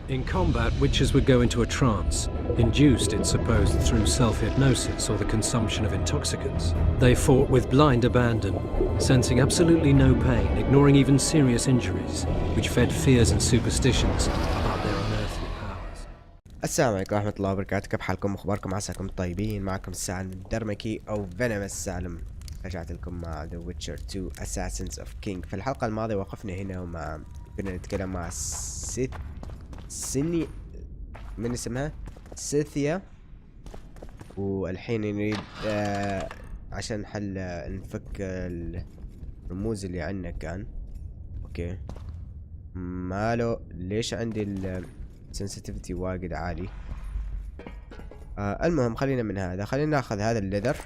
In combat, witches would go into a trance, induced, it's supposed, through self-hypnosis or the consumption of intoxicants. They fought with blind abandon, sensing absolutely no pain, ignoring even serious injuries, which fed fears and superstitions about their unearthly powers. السلام عليكم ورحمة الله وبركاته، كيف حالكم؟ أخباركم؟ عساكم طيبين. معكم السالم الدرمكي أو فينوم السالم. رجعت لكم مع The Witcher 2 Assassins of King. في الحلقة الماضية وقفنا هنا ومع كنا نتكلم مع سيني من اسمها سيثيا، والحين نريد عشان نفك الرموز اللي عندنا. كان اوكي ماله ليش عندي السنسيتيفيتي واجد عالي. المهم خلينا من هذا، خلينا ناخذ هذا الليذر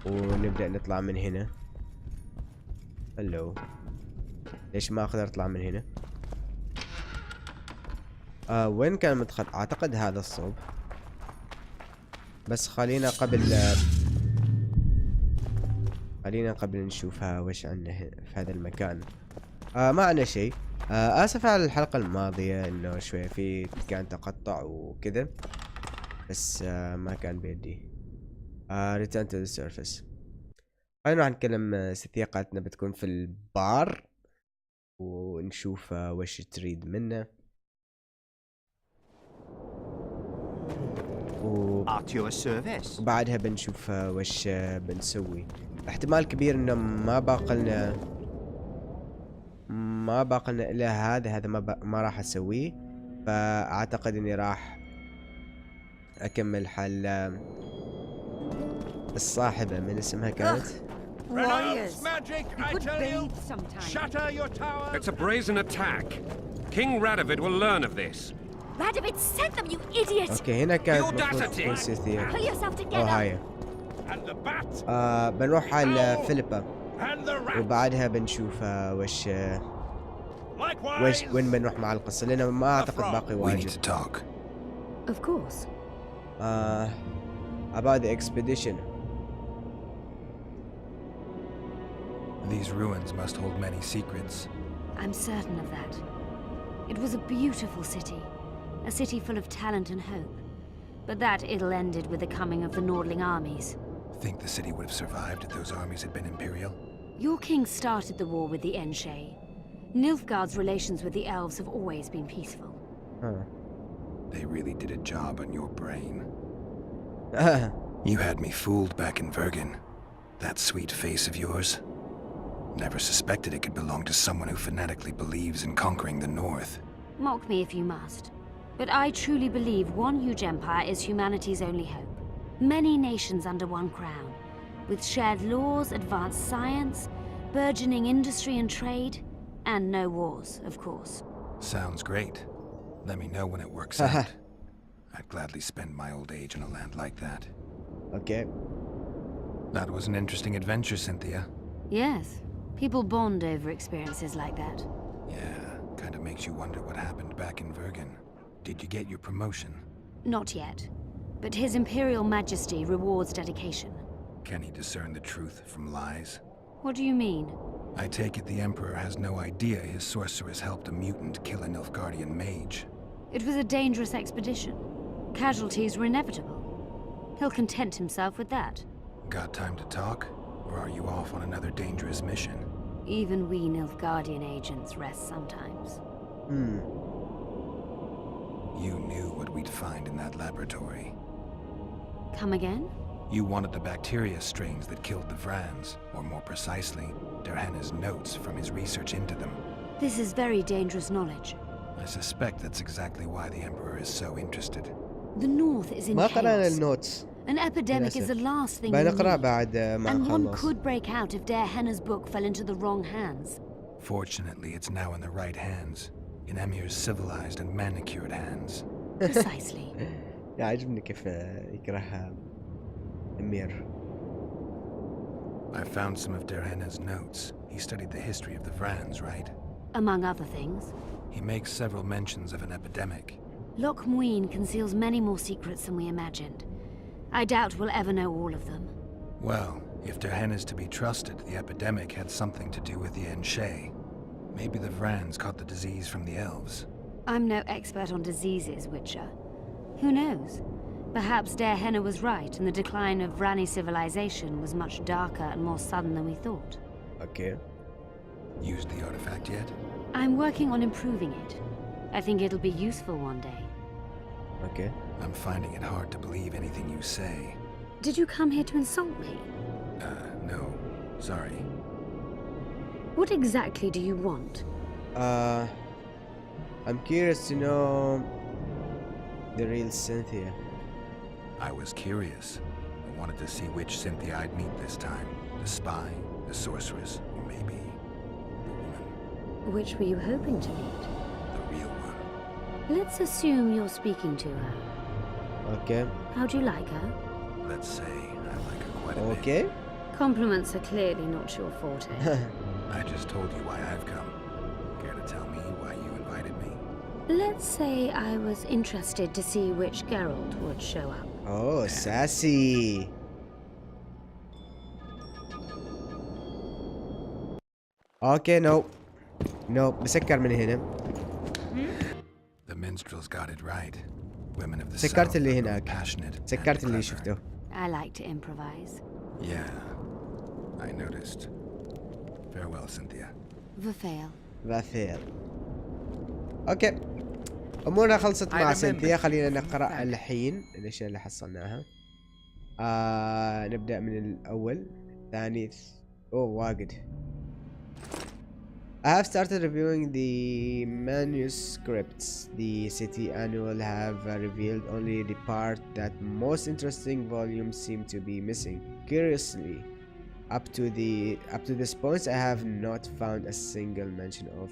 ونبدأ نطلع من هنا. هلو، ليش ما اقدر اطلع من هنا؟ وين كان المدخل؟ اعتقد هذا الصوب، بس خلينا قبل نشوفها وش عندنا في هذا المكان. ما عندنا شيء. اسف على الحلقة الماضية انه شوية في كان تقطع وكذا، بس ما كان بيدي. return to the surface. خلينا نروح نكلم سيثيا، قالتنا بتكون في البار ونشوف وش تريد منا. وبعدها بنشوف وش بنسوي. احتمال كبير انه ما باقلنا الا هذا ما راح اسويه، فاعتقد اني راح اكمل حل الصاحبة من اسمها كانت Warriors, magic, I tell you. Shatter your tower. It's a brazen attack. King Rádfid will learn of this. Rádfid sent them, you idiot! اوكي هنا كانت المفروض سيثيا. Pull yourself together. هاي. بنروح على فيليبا وبعدها بنشوف وين بنروح مع القصة، لأنه ما أعتقد باقي واجد. We need to talk. Of course. About the expedition. These ruins must hold many secrets. I'm certain of that. It was a beautiful city full of talent and hope. But that ill ended with the coming of the Nordling armies. Think the city would have survived if those armies had been imperial? Your king started the war with the Enshe. Nilfgaard's relations with the elves have always been peaceful. They really did a job on your brain. You had me fooled back in Vergen. That sweet face of yours. Never suspected it could belong to someone who fanatically believes in conquering the North. Mock me if you must. But I truly believe one huge empire is humanity's only hope. Many nations under one crown, with shared laws, advanced science, burgeoning industry and trade, and no wars, of course. Sounds great. Let me know when it works out. I'd gladly spend my old age in a land like that. Okay. That was an interesting adventure, Cynthia. Yes. People bond over experiences like that. Yeah, kind of makes you wonder what happened back in Vergen. Did you get your promotion? Not yet. But His Imperial Majesty rewards dedication. Can he discern the truth from lies? What do you mean? I take it the Emperor has no idea his sorceress helped a mutant kill a Nilfgaardian mage. It was a dangerous expedition. Casualties were inevitable. He'll content himself with that. Got time to talk? Or are you off on another dangerous mission? Even we Nilfgaardian agents rest sometimes. You knew what we'd find in that laboratory. Come again? You wanted the bacteria strains that killed the Vrans, or more precisely, Derhenna's notes from his research into them. This is very dangerous knowledge. I suspect that's exactly why the Emperor is so interested. The North is in ما قرأنا chaos. النوتس. An epidemic is the last thing we بنقرأ need. بعد ما And one نخلص. could break out if Derhenna's book fell into the wrong hands. Fortunately, it's now in the right hands. In Emir's civilized and manicured hands. Precisely. يعجبني كيف يكرهها أمير. I found some of Derhenna's notes. He studied the history of the Vrans, right? Among other things. He makes several mentions of an epidemic. Loch Muin conceals many more secrets than we imagined. I doubt we'll ever know all of them. Well, if Derhenna's to be trusted, the epidemic had something to do with the Enshe. Maybe the Vrans caught the disease from the elves. I'm no expert on diseases, Witcher. Who knows? Perhaps Henna was right, and the decline of Vrani civilization was much darker and more sudden than we thought. اوكي. Used the artifact yet? I'm working on improving it. I think it'll be useful one day. اوكي. I'm finding it hard to believe anything you say. Did you come here to insult me? No. Sorry. What exactly do you want? I'm curious to know the real Cynthia. I was curious. I wanted to see which Cynthia I'd meet this time. The spy, the sorceress, or maybe the woman. Which were you hoping to meet? The real one. Let's assume you're speaking to her. Okay. How do you like her? Let's say I like her quite a bit. Okay. Compliments are clearly not your forte. I just told you why I've come. Care to tell me why you invited me? Let's say I was interested to see which Geralt would show up. Oh, sassy. Okay, no. بسكر من هنا. The minstrels got it right. Women of the سكرت South اللي are both هناك. passionate and سكرت اللي clever. شفته. I like to improvise. Yeah, I noticed. Farewell, Cynthia. Vafail. فافيل. اوكي. امورنا خلصت مع سنتيا. خلينا نقرأ الحين الاشياء اللي حصلناها. نبدأ من الاول. ثاني واجد. I have started reviewing the manuscripts. The city annual have revealed only the part that most interesting volumes seem to be missing. Curiously, up to this point, I have not found a single mention of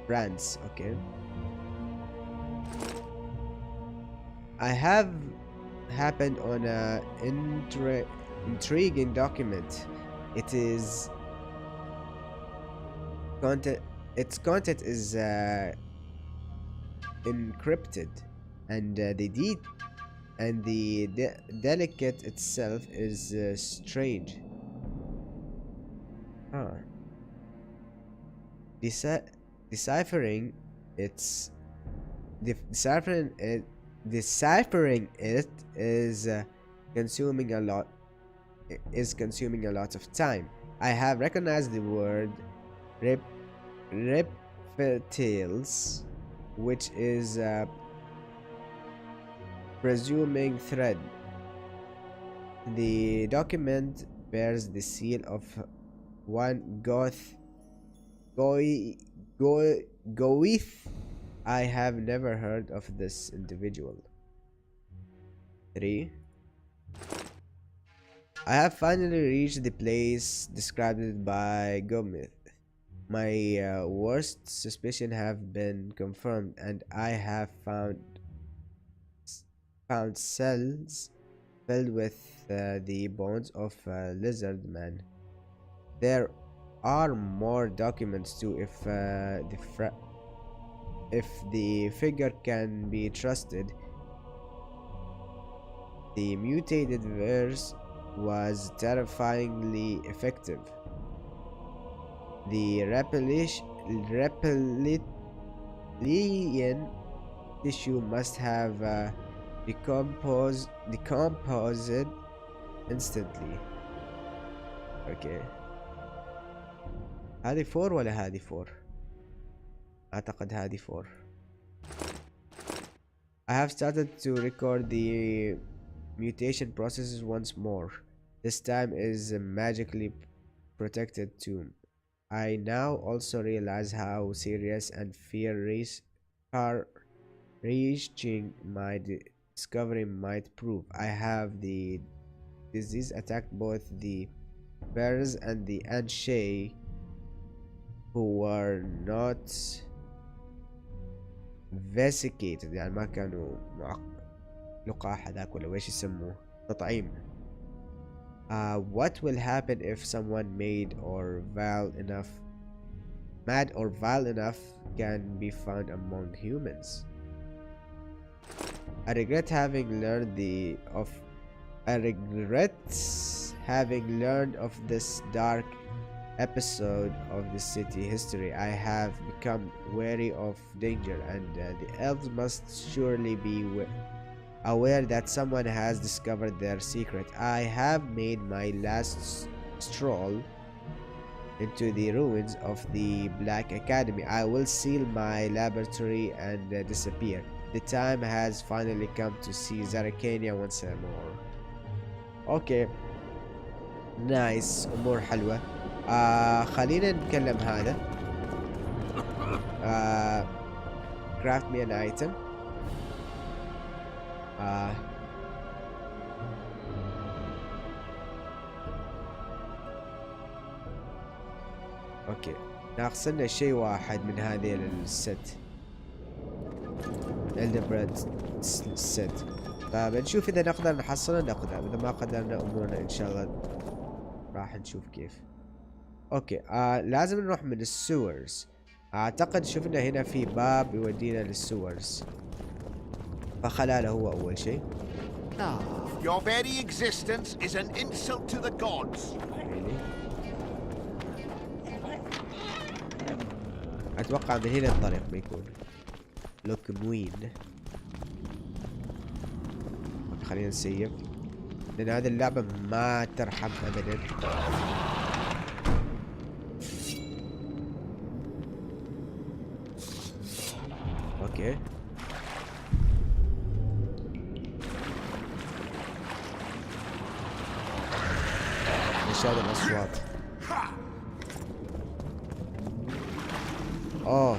France. Okay. I have happened on a intriguing document. Its content is encrypted, and the delicate itself is strange. Deciphering it is consuming a lot of time. I have recognized the word reptiles, which is presuming thread. The document bears the seal of one Goeth. I have never heard of this individual. 3. I have finally reached the place described by Gomith. My worst suspicion have been confirmed, and I have found cells filled with the bones of a lizard man. There are more documents too, if the figure can be trusted. The mutated verse was terrifyingly effective. The reptilian tissue must have decomposed instantly. Okay. هذه 4 ولا هذه 4؟ أعتقد هذه 4. I have started to record the mutation processes once more. This time is magically protected too. I now also realize how serious and far-reaching my discovery might prove. I have the disease attacked both the bears and the Anshay, who were not vesicated. يعني ما كانوا لقاح هذاك ولا ويش يسموه تطعيم. What will happen if someone mad or vile enough can be found among humans? I regret having learned I regret having learned of this dark episode of the city history. I have become wary of danger, and the elves must surely be aware that someone has discovered their secret. I have made my last stroll into the ruins of the Black Academy. I will seal my laboratory and disappear. The time has finally come to see Zarkania once more. اوكي نايس، امور حلوة. خلينا نتكلم هذا. craft me an item. اوكي ناقصنا شيء واحد من هذه الست، الدبريد ست، فبنشوف اذا نقدر نحصله نقدر، اذا ما قدرنا امورنا ان شاء الله راح نشوف كيف. اوكي لازم نروح من السورز. اعتقد شفنا هنا في باب يودينا للسورز، فخلاله هو اول شيء. Your very existence is an insult to the gods. اتوقع من هنا الطريق بيكون لوك موين. خلينا نسيب لان هذه اللعبة ما ترحم ابدا. اوكي ايش هذه الاصوات؟ اوه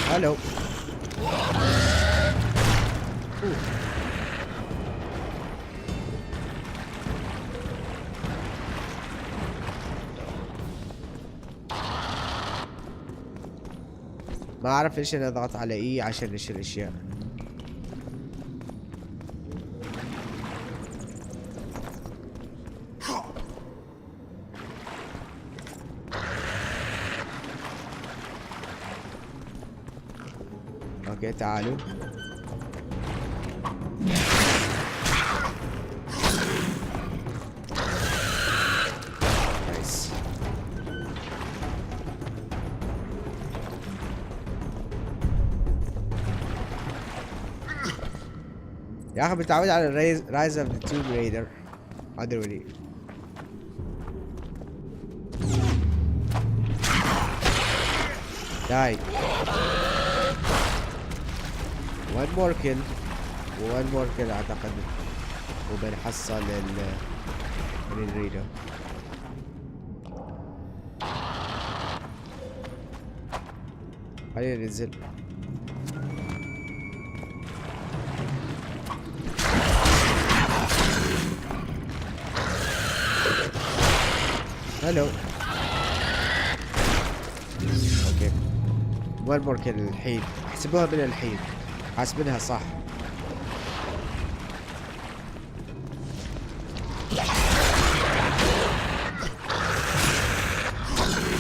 هلو. ما اعرف ليش انا اضغط على اي عشان نشيل اشياء. اوكي تعالوا. نايس. يا اخي متعود على رايز اوف ذا توم رايدر. ادري داي. one more kill one more kill اعتقد وبنحصل اللي نريده. خلينا ننزل. هلو. اوكي one more kill الحين، احسبوها من الحين، حاسبينها صح.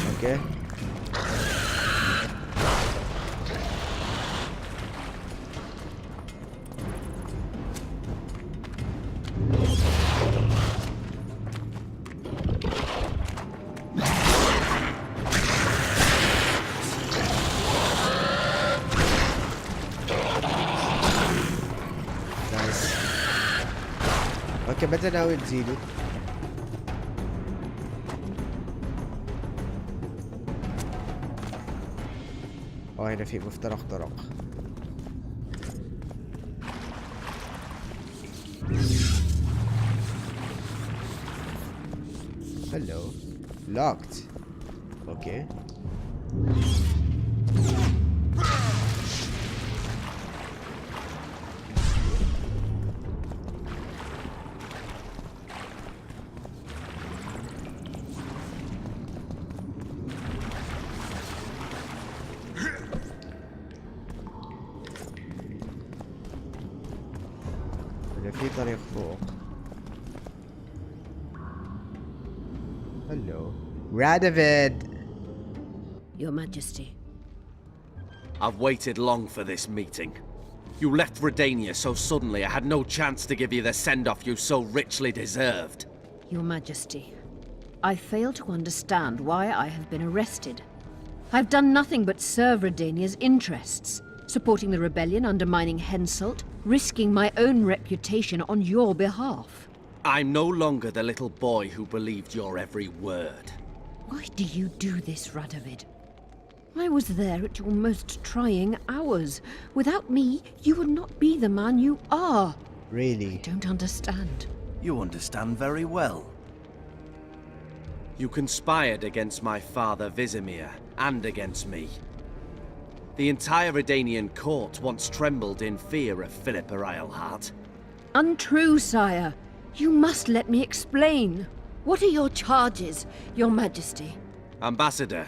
اوكي اوكي متى ناوي تزيدوا؟ هنا في مفترق طرق. هلو لوكت. اوكي في طريق فوق. هلو رادفيد. Your Majesty. I've waited long for this meeting. You left Redania so suddenly I had no chance to give you the send-off you so richly deserved. Your Majesty, I fail to understand why I have been arrested. I've done nothing but serve Redania's interests, supporting the rebellion, undermining Henselt, risking my own reputation on your behalf. I'm no longer the little boy who believed your every word. Why do you do this, Radavid? I was there at your most trying hours. Without me, you would not be the man you are. Really? I don't understand. You understand very well. You conspired against my father Vizimir, and against me. The entire Redanian court once trembled in fear of Philippa Eilhart. Untrue, sire. You must let me explain. What are your charges, Your Majesty? Ambassador,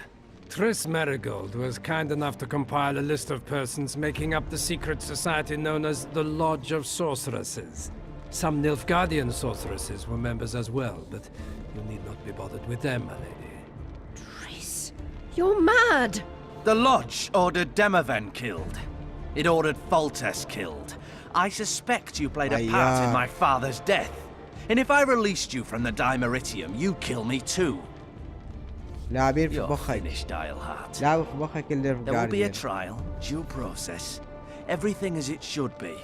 Triss Marigold was kind enough to compile a list of persons making up the secret society known as the Lodge of Sorceresses. Some Nilfgaardian sorceresses were members as well, but you need not be bothered with them, my lady. Triss, you're mad! the Lodge ordered Demaven killed. It ordered Foltest killed. I suspect you played a part in my father's death. And if I released you from the Dimeritium, you'd kill me too. لاعبين في You're مخك. finished, Eilhart. لاعب في مخك اللي There will be a في trial, due process, everything as it should be.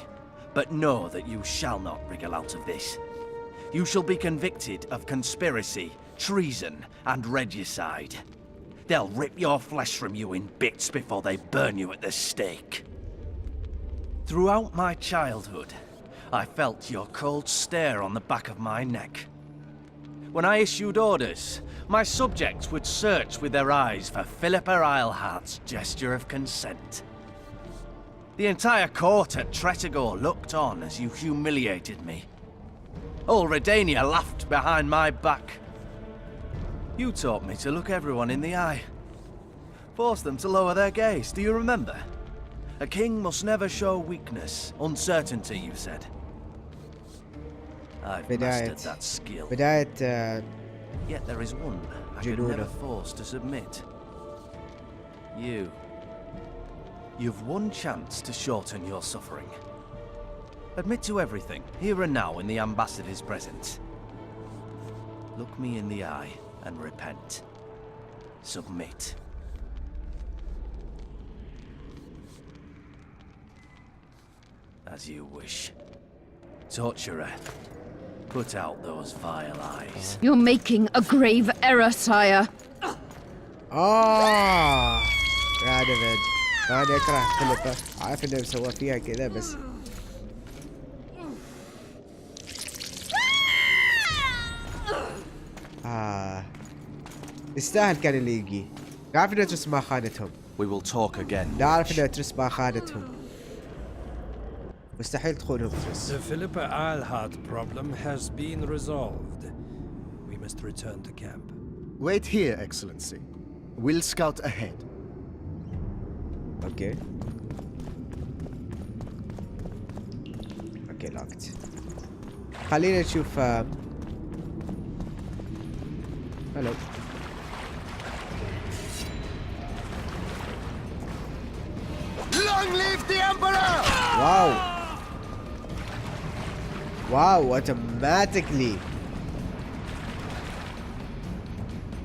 But know that you shall not wriggle out of this. You shall be convicted of conspiracy, treason, and regicide. They'll rip your flesh from you in bits before they burn you at the stake. Throughout my childhood, I felt your cold stare on the back of my neck. When I issued orders, my subjects would search with their eyes for Philippa Eilhart's gesture of consent. The entire court at Tretogor looked on as you humiliated me. All Redania laughed behind my back. You taught me to look everyone in the eye. Forced them to lower their gaze, do you remember? A king must never show weakness, uncertainty, you said. I've mastered that skill. بداية Yet there is one I could Junuda. never force to submit. You've one chance to shorten your suffering. Admit to everything, here and now in the ambassador's presence. Look me in the eye and repent. Submit. As you wish. Torturer, put out those vile eyes. You're making a grave error, sire. رادفيد. أنا أكره فيليبا. عارف إنه مسوى فيها كذا بس. يستاهل كان اللي يجي. عارف إنه ترس ما خانتهم. We will talk again. لا أعرف إنه ترس ما خانتهم. مستحيل تخونهم ترس. The Philippa Eilhart problem has been resolved. We must return to camp. Wait here, Excellency. We'll scout ahead. اوكي. اوكي لوكت. خلينا نشوف هلو. Long live the Emperor! واو. واو اوتوماتيكلي.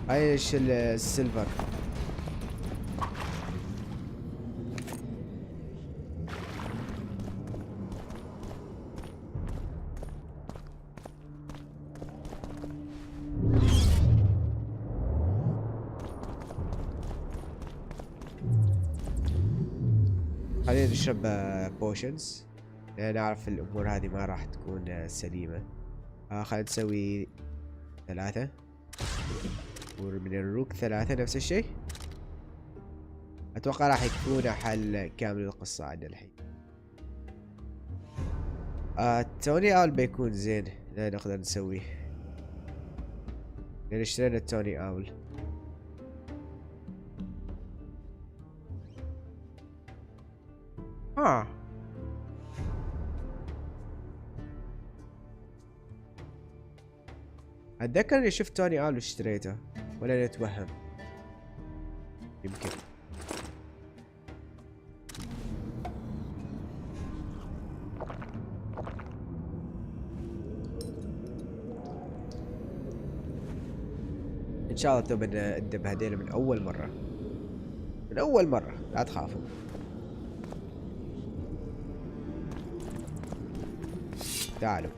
هاي ايش السيلفر. خلينا نشرب بوشنز لأن نعرف الأمور هذه ما راح تكون سليمة. خلينا نسوي 3 ومن الروك 3 نفس الشيء. أتوقع راح يكون حل كامل القصة عندنا الحين. توني أول بيكون زين لا نقدر نسويه لأن اشترينا التوني أول. اتذكر اني شفت توني آل واشتريته، ولا نتوهم؟ يمكن. ان شاء الله تبى ندب هذيل من اول مرة، من اول مرة، لا تخافوا. تعالوا.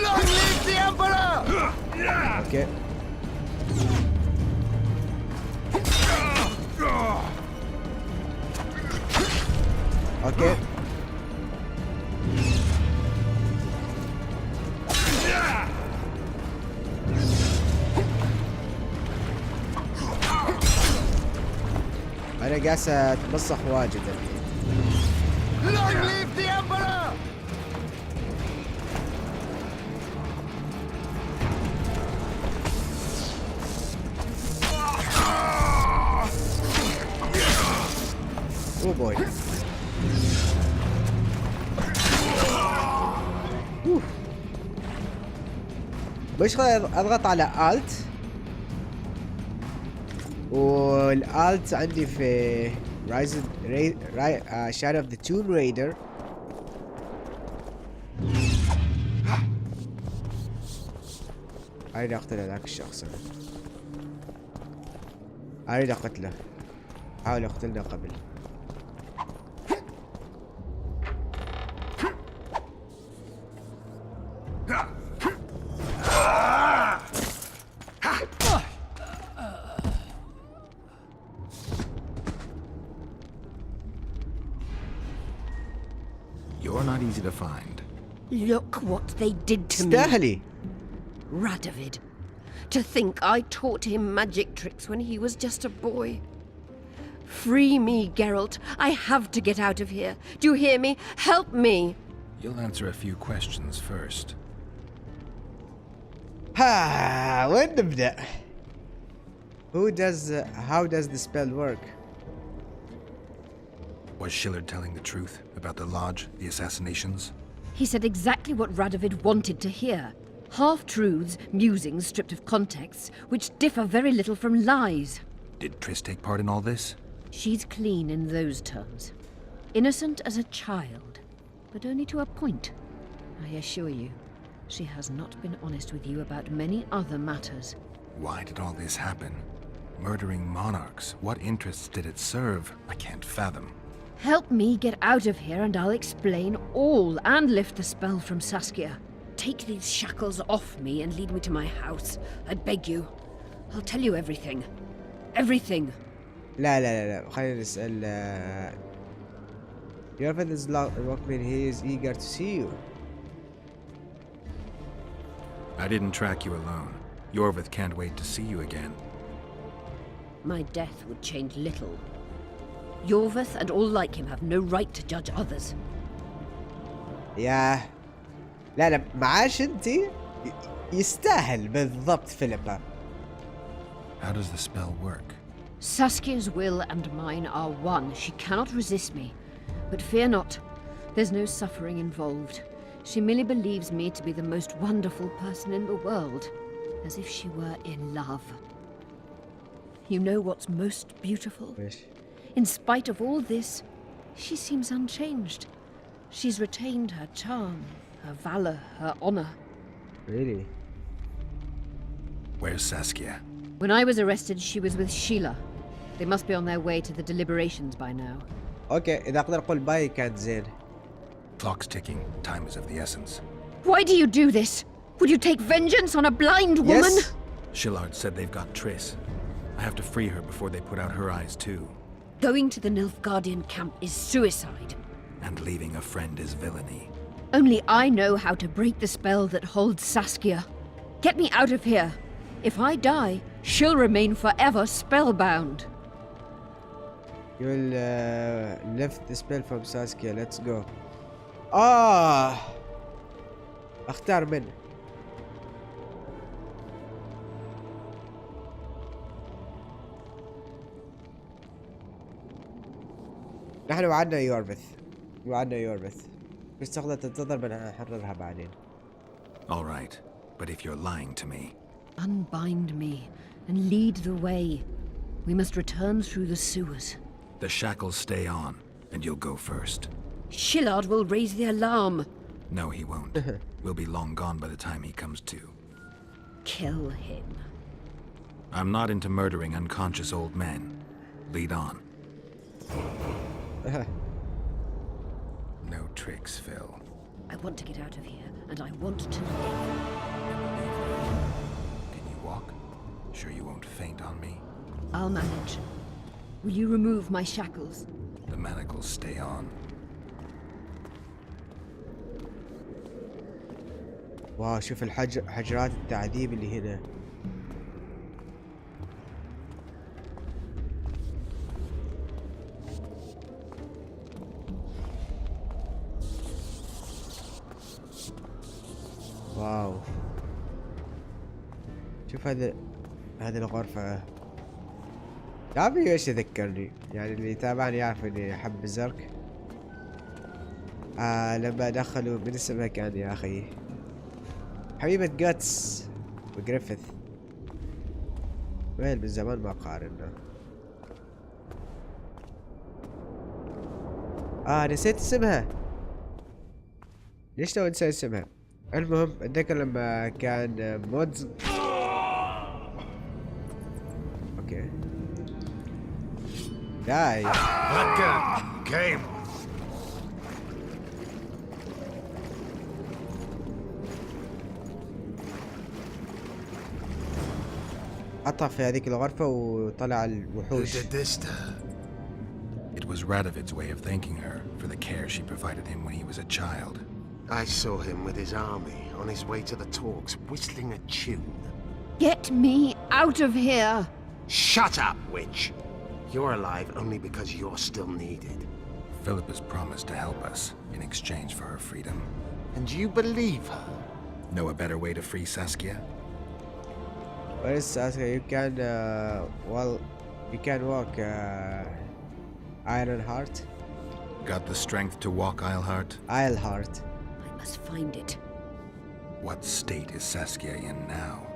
Long live the Emperor! اوكي. اوكي. انا قاعد اتمسخ واجد الحين. Long live the Emperor! اوه بوي. مش اضغط على الت، والالت عندي في رايز شادو اوف ذا توم رايدر. اريد اقتل هذاك الشخص، اريد اقتله. حاول اقتلنا قبل. You're not easy to find. Look what they did to me. استاهلي. Radavid. To think I taught him magic tricks when he was just a boy. Free me, Geralt. I have to get out of here. Do you hear me? Help me. You'll answer a few questions first. ها وين نبدأ؟ how does the spell work? Was Shillard telling the truth about the lodge, the assassinations? He said exactly what Radavid wanted to hear. Half-truths, musings stripped of context, which differ very little from lies. Did Triss take part in all this? She's clean in those terms. Innocent as a child, but only to a point. I assure you, she has not been honest with you about many other matters. Why did all this happen? Murdering monarchs, what interests did it serve? I can't fathom. Help me get out of here and I'll explain all and lift the spell from Saskia. Take these shackles off me and lead me to my house. I beg you. I'll tell you everything. Everything. لا لا لا لا خلينا نسأل. Your friend is Lockman. He is eager to see you. I didn't track you alone. Yorvith can't wait to see you again. My death would change little. Yorvith and all like him have no right to judge others. ياه لا لا معاش انتي يستاهل بالضبط فيليبا. How does the spell work? Saskia's will and mine are one. She cannot resist me. But fear not. There's no suffering involved. She merely believes me to be the most wonderful person in the world. As if she were in love. You know what's most beautiful? In spite of all this, she seems unchanged. She's retained her charm, her valor, her honor. Really? Where's Saskia? When I was arrested, she was with Sheila. They must be on their way to the deliberations by now. اوكي اذا اقدر اقول باي كانت زين. Clock's ticking. Time is of the essence. Why do you do this? Would you take vengeance on a blind woman? Yes. Shillard said they've got Triss. I have to free her before they put out her eyes too. Going to the Nilfgaardian camp is suicide. And leaving a friend is villainy. Only I know how to break the spell that holds Saskia. Get me out of here. If I die, she'll remain forever spellbound. You will lift the spell from Saskia. Let's go. اختار من. نحن وعدنا يوربث. وعندنا يوربث بس تقدر تنتظر بنحررها بعدين. All right, but if you're lying to me... Unbind me and lead the way. We must return through the sewers. The shackles stay on, and you'll go first. Shillard will raise the alarm. No, he won't. We'll be long gone by the time he comes to. Kill him. I'm not into murdering unconscious old men. Lead on. No tricks, Phil. I want to get out of here, and I want to live. Can you walk? Sure you won't faint on me? I'll manage. Will you remove my shackles? The manacles stay on. واو شوف حجرات التعذيب اللي هنا. واو شوف هذه الغرفة. تعرفي ايش يذكرني؟ يعني اللي يتابعني يعرف اني احب الزرق. لما دخلوا من اسمها كان يا اخي حبيبة جاتس وجريفيث. وين من زمان ما قارنا. نسيت اسمها. ليش لو انسى اسمها؟ المهم اتذكر لما كان مودز. اوكي داي Game. حطها في هذيك الغرفة وطلع الوحوش. It was Radavid's way of thanking her for the care she provided him when he was a child. I saw him with his army on his way to the talks, whistling a tune. Get me out of here! Shut up, witch! You're alive only because you're still needed. Philippa's promised to help us in exchange for her freedom. And you believe her? Know a better way to free Saskia? Where is Saskia? You can, you can walk Ironheart. Got the strength to walk Isleheart? Isleheart. I must find it. What state is Saskia in now?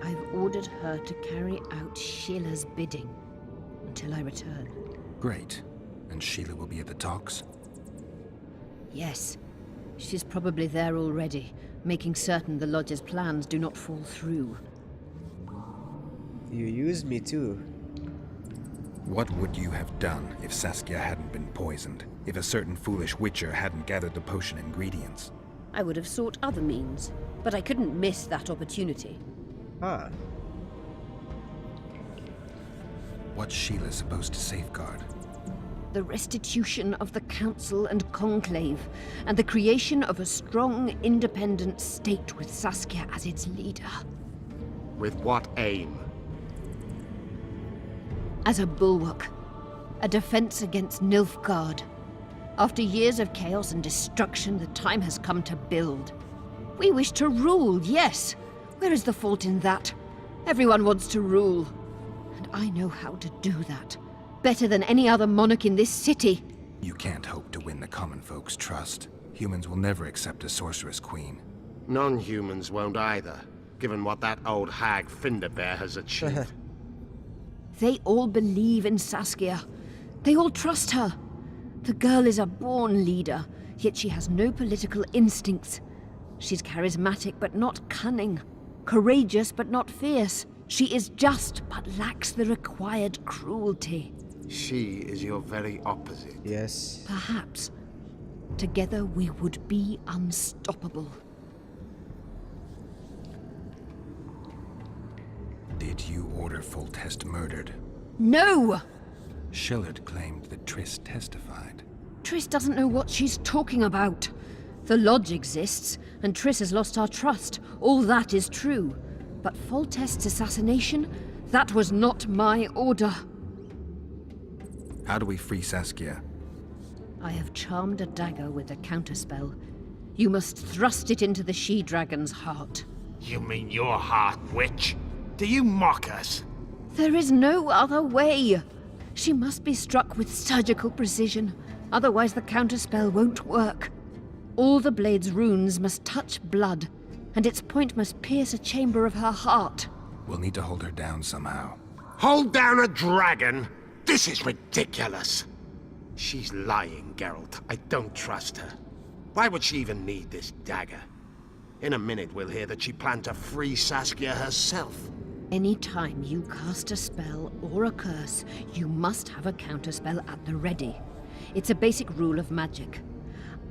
I've ordered her to carry out Sheila's bidding until I return. Great. And Sheila will be at the talks? Yes. She's probably there already, making certain the Lodge's plans do not fall through. You used me too. What would you have done if Saskia hadn't been poisoned? If a certain foolish witcher hadn't gathered the potion ingredients? I would have sought other means, but I couldn't miss that opportunity. What's Sheila supposed to safeguard? The restitution of the Council and Conclave, and the creation of a strong, independent state with Saskia as its leader. With what aim? As a bulwark. A defense against Nilfgaard. After years of chaos and destruction, the time has come to build. We wish to rule, yes. Where is the fault in that? Everyone wants to rule. And I know how to do that. Better than any other monarch in this city. You can't hope to win the common folk's trust. Humans will never accept a sorceress queen. Non-humans won't either, given what that old hag Finderbear has achieved. They all believe in Saskia. They all trust her. The girl is a born leader, yet she has no political instincts. She's charismatic but not cunning. Courageous but not fierce. She is just but lacks the required cruelty. She is your very opposite. Yes. Perhaps. Together we would be unstoppable. Did you order Foltest murdered? No! Shillard claimed that Triss testified. Triss doesn't know what she's talking about. The Lodge exists, and Triss has lost our trust. All that is true. But Foltest's assassination? That was not my order. How do we free Saskia? I have charmed a dagger with a counterspell. You must thrust it into the she-dragon's heart. You mean your heart, witch? Do you mock us? There is no other way. She must be struck with surgical precision. Otherwise the counterspell won't work. All the blade's runes must touch blood, and its point must pierce a chamber of her heart. We'll need to hold her down somehow. Hold down a dragon? This is ridiculous. She's lying, Geralt. I don't trust her. Why would she even need this dagger? In a minute we'll hear that she planned to free Saskia herself. Any time you cast a spell or a curse, you must have a counterspell at the ready. It's a basic rule of magic.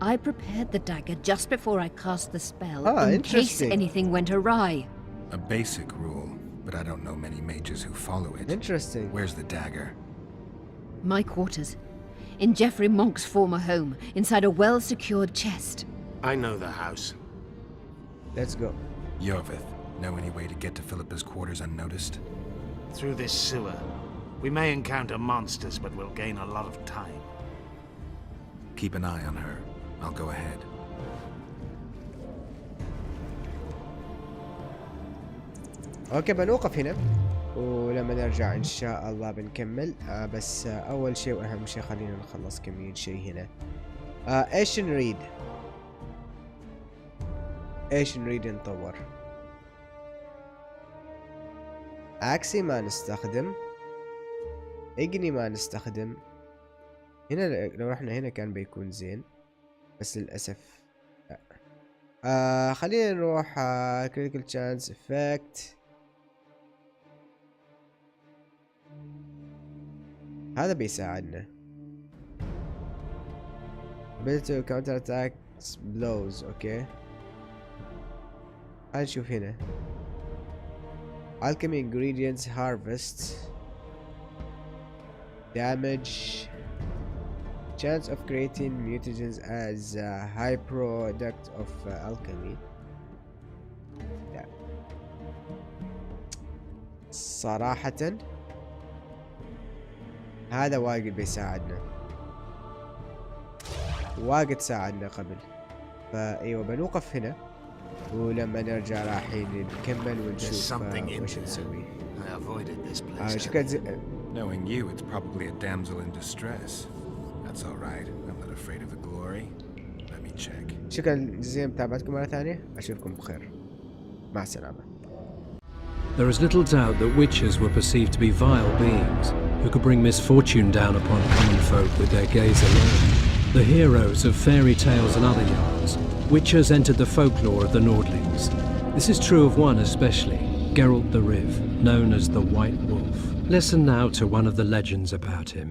I prepared the dagger just before I cast the spell in case anything went awry. A basic rule, but I don't know many mages who follow it. Interesting. Where's the dagger? My quarters. In Geoffrey Monk's former home, inside a well-secured chest. I know the house. Let's go. Yorvith, know any way to get to Philippa's quarters unnoticed? Through this sewer. We may encounter monsters, but we'll gain a lot of time. Keep an eye on her. I'll go ahead. اوكي بنوقف هنا ولما نرجع ان شاء الله بنكمل. بس اول شيء واهم شيء خلينا نخلص كمية شيء هنا. ايش نريد نطور؟ عكسي ما نستخدم، اجني ما نستخدم. هنا لو رحنا هنا كان بيكون زين، بس للأسف لا. خلينا نروح critical chance effect. هذا بيساعدنا. ability to counter attack blows. اوكي خلينا نشوف هنا alchemy ingredients harvest damage chance of creating mutagens as a high product of alchemy. صراحة هذا واجد بيساعدنا، واجد ساعدنا قبل. فايوه بنوقف هنا ولما نرجع رايحين نكمل ونشوف وش نسوي. شكرا. Knowing you, it's probably a damsel in distress. That's all right. I'm not afraid of the glory. Let me check. شكرا جزيلا متابعتكم مرة ثانية. أشوفكم بخير. مع السلامة. There is little doubt that witches were perceived to be vile beings who could bring misfortune down upon common folk with their gaze alone. The heroes of fairy tales and other yarns, witches entered the folklore of the Nordlings. This is true of one especially, Geralt the Riv, known as the White Wolf. Listen now to one of the legends about him.